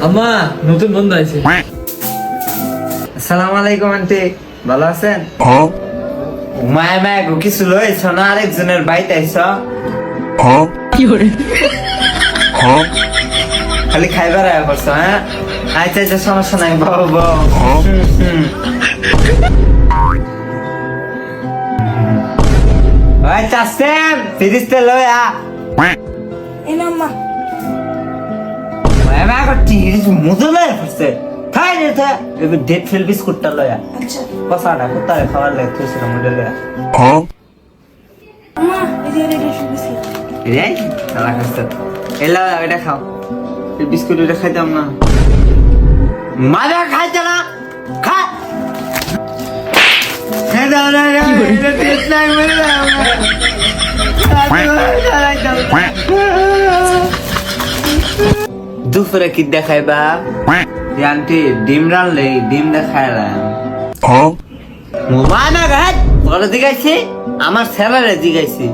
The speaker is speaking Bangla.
আম্মা নতুন বন্ধু আছে। আসসালামু আলাইকুম আন্টি, ভালো আছেন? মায়া মায়া গো কিছু লইছ না, আরেকজনের বাড়িতে আইছ? খালি খাইবার আয়া করছো? হ্যাঁ আচ্ছা আচ্ছা, সমস্যা নাই, বাবু বাবু। আচ্ছা সেম ফিরিস্তে লয়া এনাম্মা মায়া মায়া করছি মুজো লয়া করছে। খাই রে তো এবার ডেট ফেল বিস্কুটটা লয়া আচ্ছা কষাটা কোথায় খাবার লাগে তুইছিলাম ওটা লয়া। আম্মা এই যে রেডি শুনেছি এই তালা খাচ্ছে এলা এটা খাও, এই বিস্কুট এটা খাইতাম না, মাজা খাইতে না খা। দুপুরে কি দেখাইবা? আন্টি ডিম রানলে ডিম দেখাইলাম। মোবাইল না ঘাট বড় দিগাইছি, আমার স্যালারে দিগাইছি।